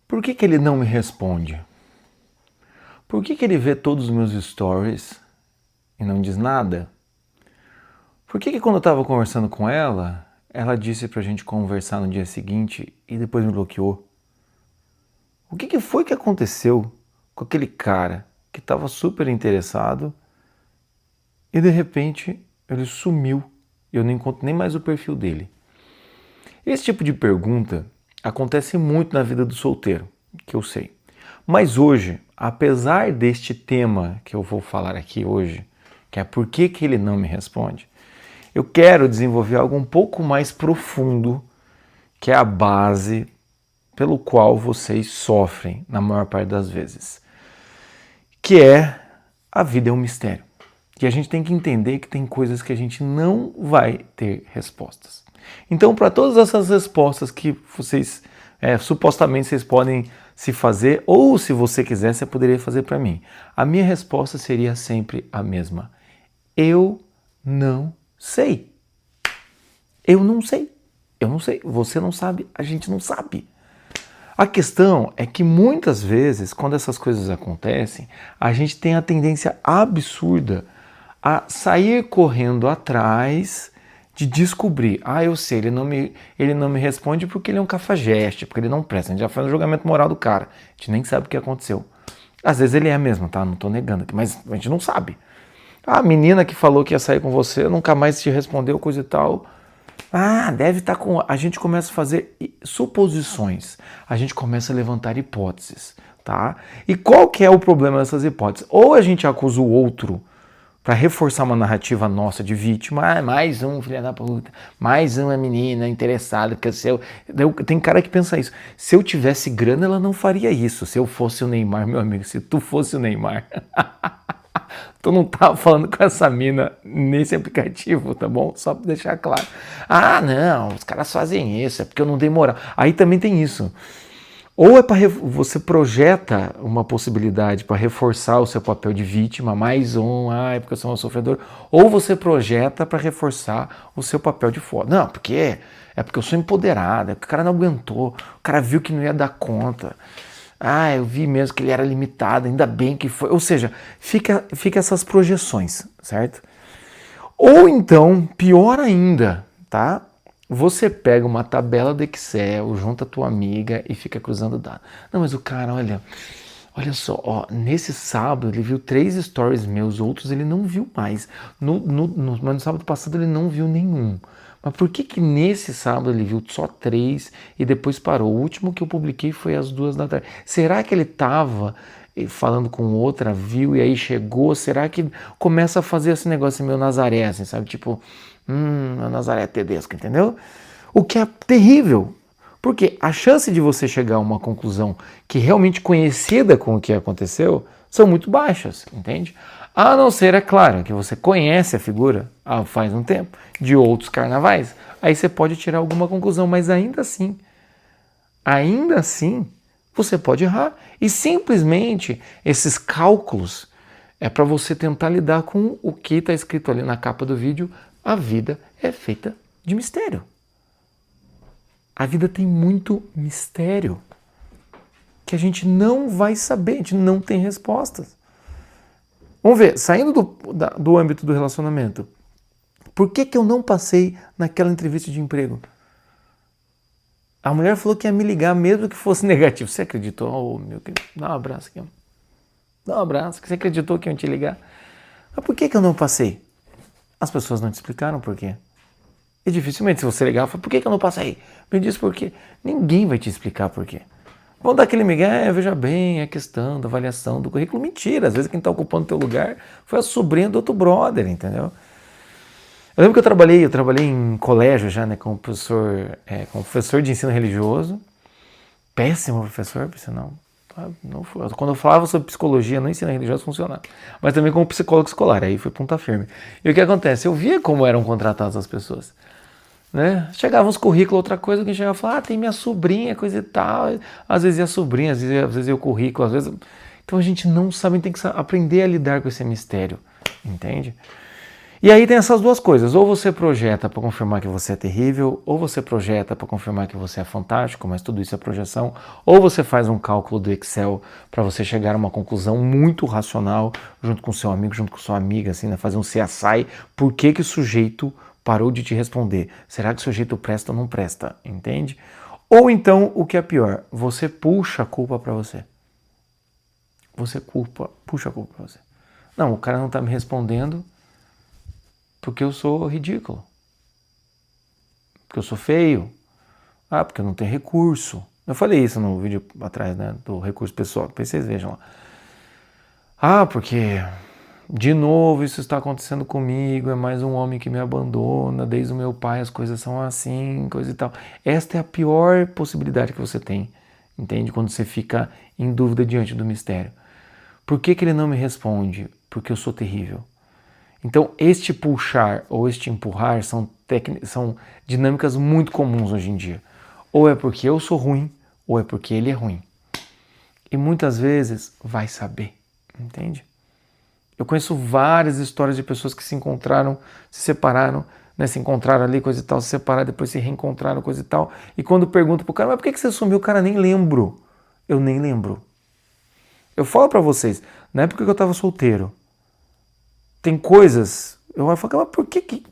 Por que ele não me responde? Por que ele vê todos os meus stories e não diz nada? Por que quando eu estava conversando com ela, ela disse pra gente conversar no dia seguinte e depois me bloqueou? O que foi que aconteceu com aquele cara que estava super interessado e de repente ele sumiu e eu não encontro nem mais o perfil dele? Esse tipo de pergunta acontece muito na vida do solteiro, que eu sei. Mas hoje, apesar deste tema que eu vou falar aqui hoje, que é por que ele não me responde, eu quero desenvolver algo um pouco mais profundo, que é a base pelo qual vocês sofrem na maior parte das vezes, que é a vida é um mistério. E a gente tem que entender que tem coisas que a gente não vai ter respostas. Então, para todas essas respostas que vocês supostamente vocês podem se fazer, ou se você quiser, você poderia fazer para mim. A minha resposta seria sempre a mesma. Eu não sei. Eu não sei. Eu não sei. Você não sabe, a gente não sabe. A questão é que muitas vezes, quando essas coisas acontecem, a gente tem a tendência absurda a sair correndo atrás de descobrir, eu sei, ele não me responde porque ele é um cafajeste, porque ele não presta, a gente já faz o julgamento moral do cara, a gente nem sabe o que aconteceu. Às vezes ele é mesmo, tá? Não tô negando aqui, mas a gente não sabe. A menina que falou que ia sair com você, nunca mais te respondeu, coisa e tal. Deve estar com... A gente começa a fazer suposições, a gente começa a levantar hipóteses, tá? E qual que é o problema dessas hipóteses? Ou a gente acusa o outro para reforçar uma narrativa nossa de vítima, mais um filho da puta, mais uma menina interessada, porque tem cara que pensa isso, se eu tivesse grana ela não faria isso, se eu fosse o Neymar, meu amigo, se tu fosse o Neymar, tu não tava falando com essa mina nesse aplicativo, tá bom? Só pra deixar claro. Não, os caras fazem isso, é porque eu não dei moral. Aí também tem isso. Ou é para você projeta uma possibilidade para reforçar o seu papel de vítima, mais um, é porque eu sou um sofredor, ou você projeta para reforçar o seu papel de foda. Não, porque é porque eu sou empoderada, é porque o cara não aguentou, o cara viu que não ia dar conta. Eu vi mesmo que ele era limitado, ainda bem que foi. Ou seja, fica essas projeções, certo? Ou então, pior ainda, tá? Você pega uma tabela do Excel, junta a tua amiga e fica cruzando dados. Não, mas o cara, olha só, nesse sábado ele viu 3 stories meus, outros ele não viu mais. Mas no sábado passado ele não viu nenhum. Mas por que nesse sábado ele viu só 3 e depois parou? O último que eu publiquei foi às 2 da tarde. Será que ele estava falando com outra, viu e aí chegou? Será que começa a fazer esse negócio meio Nazaré, assim, sabe? Tipo, a Nazaré Tedesco, entendeu? O que é terrível, porque a chance de você chegar a uma conclusão que realmente conhecida com o que aconteceu são muito baixas, entende? A não ser, é claro, que você conhece a figura faz um tempo, de outros carnavais, aí você pode tirar alguma conclusão, mas ainda assim, você pode errar. E simplesmente esses cálculos é para você tentar lidar com o que está escrito ali na capa do vídeo. A vida é feita de mistério. A vida tem muito mistério que a gente não vai saber, a gente não tem respostas. Vamos ver, saindo do âmbito do relacionamento, por que eu não passei naquela entrevista de emprego? A mulher falou que ia me ligar mesmo que fosse negativo. Você acreditou? Meu querido, dá um abraço aqui. Dá um abraço, você acreditou que iam te ligar? Mas por que eu não passei? As pessoas não te explicaram por quê. E dificilmente, se você ligar, fala, por que eu não passei? Me diz por quê. Ninguém vai te explicar por quê. Vão dar aquele migué, veja bem, a questão da avaliação do currículo. Mentira, às vezes quem está ocupando o teu lugar foi a sobrinha do outro brother, entendeu? Eu lembro que eu trabalhei em colégio já, né, como professor de ensino religioso. Péssimo professor, por sinal. Quando eu falava sobre psicologia no ensino religioso funcionava. Mas também como psicólogo escolar, aí foi ponta firme. E o que acontece? Eu via como eram contratadas as pessoas. Né? Chegavam os currículos, outra coisa, que chegava e falava, tem minha sobrinha, coisa e tal. Às vezes é a sobrinha, às vezes é o currículo, às vezes... Então a gente não sabe, tem que aprender a lidar com esse mistério, entende? E aí tem essas duas coisas, ou você projeta para confirmar que você é terrível, ou você projeta para confirmar que você é fantástico, mas tudo isso é projeção, ou você faz um cálculo do Excel para você chegar a uma conclusão muito racional, junto com seu amigo, junto com sua amiga, assim, né? Fazer um CSI, por que o sujeito parou de te responder? Será que o sujeito presta ou não presta? Entende? Ou então, o que é pior, você puxa a culpa para você. Você puxa a culpa para você. Não, o cara não está me respondendo porque eu sou ridículo, porque eu sou feio, porque eu não tenho recurso. Eu falei isso no vídeo atrás, né, do recurso pessoal, depois vocês vejam lá. Porque de novo isso está acontecendo comigo, é mais um homem que me abandona, desde o meu pai as coisas são assim, coisa e tal. Esta é a pior possibilidade que você tem, entende? Quando você fica em dúvida diante do mistério. Por que ele não me responde? Porque eu sou terrível. Então, este puxar ou este empurrar são dinâmicas muito comuns hoje em dia. Ou é porque eu sou ruim, ou é porque ele é ruim. E muitas vezes vai saber, entende? Eu conheço várias histórias de pessoas que se encontraram, se separaram, né, se encontraram ali, coisa e tal, se separaram, depois se reencontraram, coisa e tal. E quando pergunto pro cara, mas por que você sumiu? O cara, nem lembro. Eu nem lembro. Eu falo pra vocês, na época que eu tava solteiro, tem coisas, eu falo, mas por que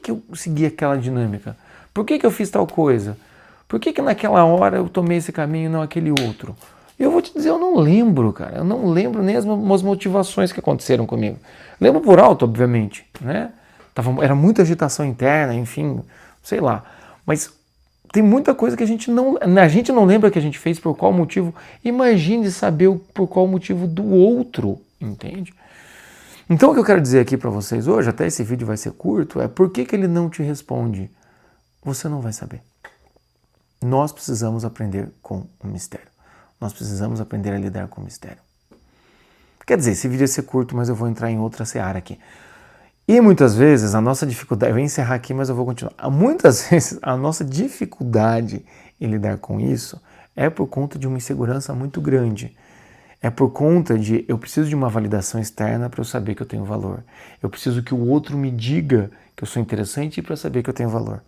eu segui aquela dinâmica? Por que eu fiz tal coisa? Por que naquela hora eu tomei esse caminho e não aquele outro? Eu vou te dizer, eu não lembro, cara. Eu não lembro nem as motivações que aconteceram comigo. Lembro por alto, obviamente, né? Era muita agitação interna, enfim, sei lá. Mas tem muita coisa que a gente não lembra que a gente fez, por qual motivo. Imagine saber por qual motivo do outro, entende? Então o que eu quero dizer aqui para vocês hoje, até esse vídeo vai ser curto, é por que ele não te responde? Você não vai saber. Nós precisamos aprender com o mistério. Nós precisamos aprender a lidar com o mistério. Quer dizer, esse vídeo vai ser curto, mas eu vou entrar em outra seara aqui. E muitas vezes a nossa dificuldade, eu vou encerrar aqui, mas eu vou continuar. Muitas vezes a nossa dificuldade em lidar com isso é por conta de uma insegurança muito grande. É por conta de eu preciso de uma validação externa para eu saber que eu tenho valor. Eu preciso que o outro me diga que eu sou interessante para saber que eu tenho valor.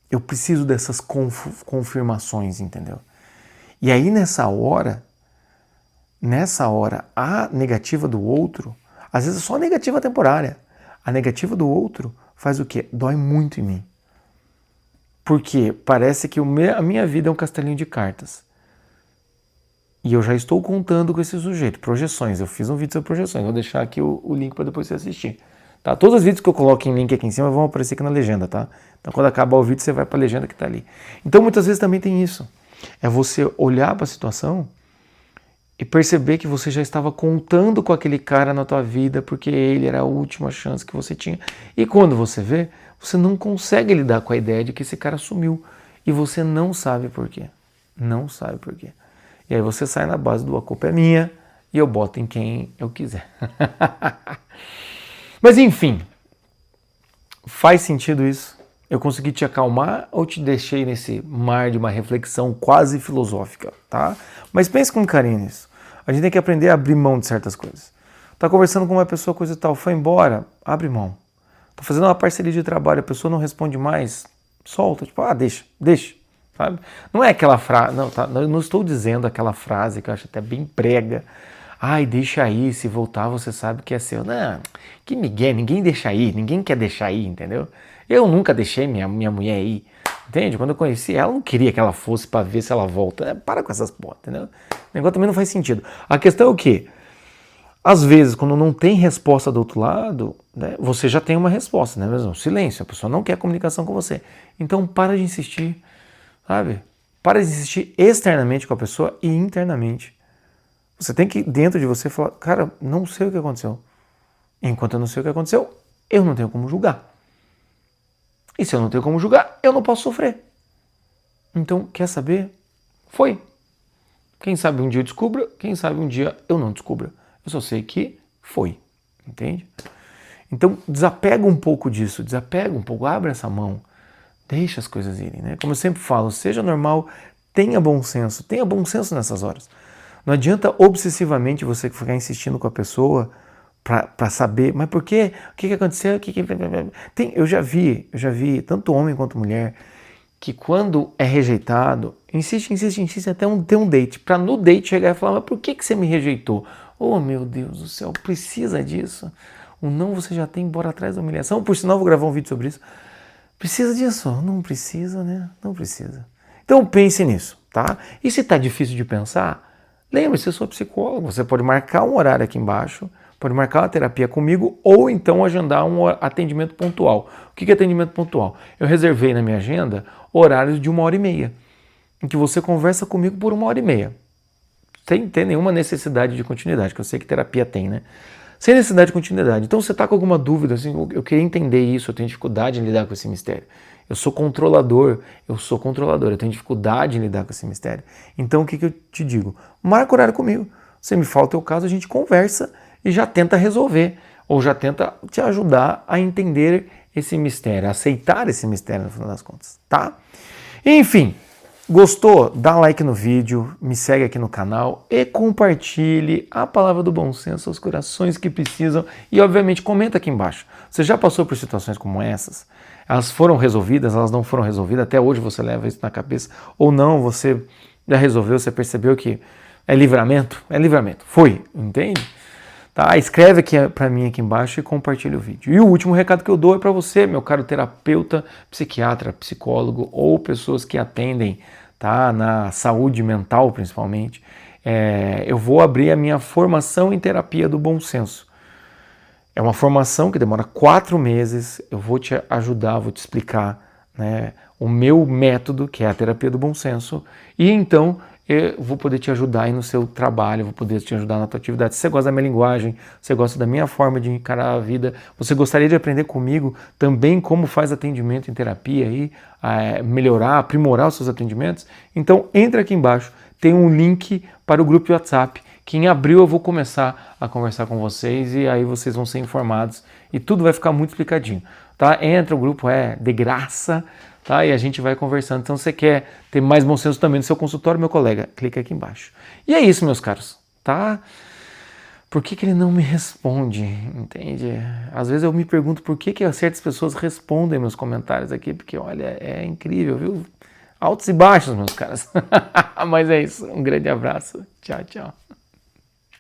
Eu preciso dessas confirmações, entendeu? E aí nessa hora, a negativa do outro, às vezes é só negativa temporária. A negativa do outro faz o quê? Dói muito em mim. Porque parece que a minha vida é um castelinho de cartas. E eu já estou contando com esse sujeito. Projeções. Eu fiz um vídeo sobre projeções. Vou deixar aqui o link para depois você assistir. Tá? Todos os vídeos que eu coloco em link aqui em cima vão aparecer aqui na legenda, tá? Então quando acabar o vídeo você vai para a legenda que está ali. Então muitas vezes também tem isso. É você olhar para a situação e perceber que você já estava contando com aquele cara na tua vida porque ele era a última chance que você tinha. E quando você vê, você não consegue lidar com a ideia de que esse cara sumiu. E você não sabe por quê. Não sabe por quê. E aí você sai na base do a culpa é minha e eu boto em quem eu quiser. Mas enfim, faz sentido isso? Eu consegui te acalmar ou te deixei nesse mar de uma reflexão quase filosófica, tá? Mas pense com carinho nisso. A gente tem que aprender a abrir mão de certas coisas. Tá conversando com uma pessoa, coisa e tal, foi embora, abre mão. Tá fazendo uma parceria de trabalho, a pessoa não responde mais, solta, tipo, deixa. Sabe? Não é aquela frase, eu não estou dizendo aquela frase que eu acho até bem prega. Ai, deixa aí, se voltar você sabe que é seu. Não, que migué, ninguém deixa aí, ninguém quer deixar aí, entendeu? Eu nunca deixei minha mulher ir, entende? Quando eu conheci ela, eu não queria que ela fosse para ver se ela volta. Para com essas porra, entendeu? O negócio também não faz sentido. A questão é o quê? Às vezes, quando não tem resposta do outro lado, né, você já tem uma resposta, né? Mesmo silêncio, a pessoa não quer comunicação com você. Então, para de insistir. Sabe? Para de insistir externamente com a pessoa e internamente. Você tem que, dentro de você, falar, cara, não sei o que aconteceu. Enquanto eu não sei o que aconteceu, eu não tenho como julgar. E se eu não tenho como julgar, eu não posso sofrer. Então, quer saber? Foi. Quem sabe um dia eu descubra, quem sabe um dia eu não descubra. Eu só sei que foi. Entende? Então, desapega um pouco disso, desapega um pouco, abre essa mão. Deixa as coisas irem, né? Como eu sempre falo, seja normal, tenha bom senso nessas horas. Não adianta obsessivamente você ficar insistindo com a pessoa para saber, mas por quê? O que aconteceu? Eu já vi tanto homem quanto mulher que quando é rejeitado, insiste até ter um date, para no date chegar e falar, mas por que você me rejeitou? Oh, meu Deus do céu, precisa disso? O não você já tem, bora atrás da humilhação. Por sinal, vou gravar um vídeo sobre isso. Precisa disso? Não precisa, né? Não precisa. Então pense nisso, tá? E se tá difícil de pensar, lembre-se, eu sou psicólogo, você pode marcar um horário aqui embaixo, pode marcar uma terapia comigo ou então agendar um atendimento pontual. O que é atendimento pontual? Eu reservei na minha agenda horários de 1h30, em que você conversa comigo por 1h30. Sem ter nenhuma necessidade de continuidade, que eu sei que terapia tem, né? Sem necessidade de continuidade. Então você está com alguma dúvida, assim, eu queria entender isso, eu tenho dificuldade em lidar com esse mistério. Eu sou controlador, eu tenho dificuldade em lidar com esse mistério. Então o que eu te digo? Marca horário comigo. Você me fala o teu caso, a gente conversa e já tenta resolver, ou já tenta te ajudar a entender esse mistério, a aceitar esse mistério no final das contas, tá? Enfim, gostou? Dá like no vídeo, me segue aqui no canal e compartilhe a palavra do bom senso aos corações que precisam e, obviamente, comenta aqui embaixo. Você já passou por situações como essas? Elas foram resolvidas, elas não foram resolvidas, até hoje você leva isso na cabeça, ou não, você já resolveu, você percebeu que é livramento? É livramento. Foi, entende? Tá? Escreve aqui para mim aqui embaixo e compartilha o vídeo. E o último recado que eu dou é para você, meu caro terapeuta, psiquiatra, psicólogo ou pessoas que atendem, tá, na saúde mental principalmente. Eu vou abrir a minha formação em terapia do bom senso. É uma formação que demora 4 meses, eu vou te ajudar, vou te explicar, né, o meu método, que é a terapia do bom senso, e então eu vou poder te ajudar aí no seu trabalho, vou poder te ajudar na tua atividade. Se você gosta da minha linguagem, você gosta da minha forma de encarar a vida, você gostaria de aprender comigo também como faz atendimento em terapia e melhorar, aprimorar os seus atendimentos, então entra aqui embaixo, tem um link para o grupo de WhatsApp, que em abril eu vou começar a conversar com vocês e aí vocês vão ser informados e tudo vai ficar muito explicadinho, tá? Entra, o grupo é de graça, tá? E a gente vai conversando. Então, se você quer ter mais bom senso também no seu consultório, meu colega, clica aqui embaixo. E é isso, meus caros, tá? Por que ele não me responde, entende? Às vezes eu me pergunto por que certas pessoas respondem meus comentários aqui, porque, olha, é incrível, viu? Altos e baixos, meus caras. Mas é isso, um grande abraço. Tchau, tchau.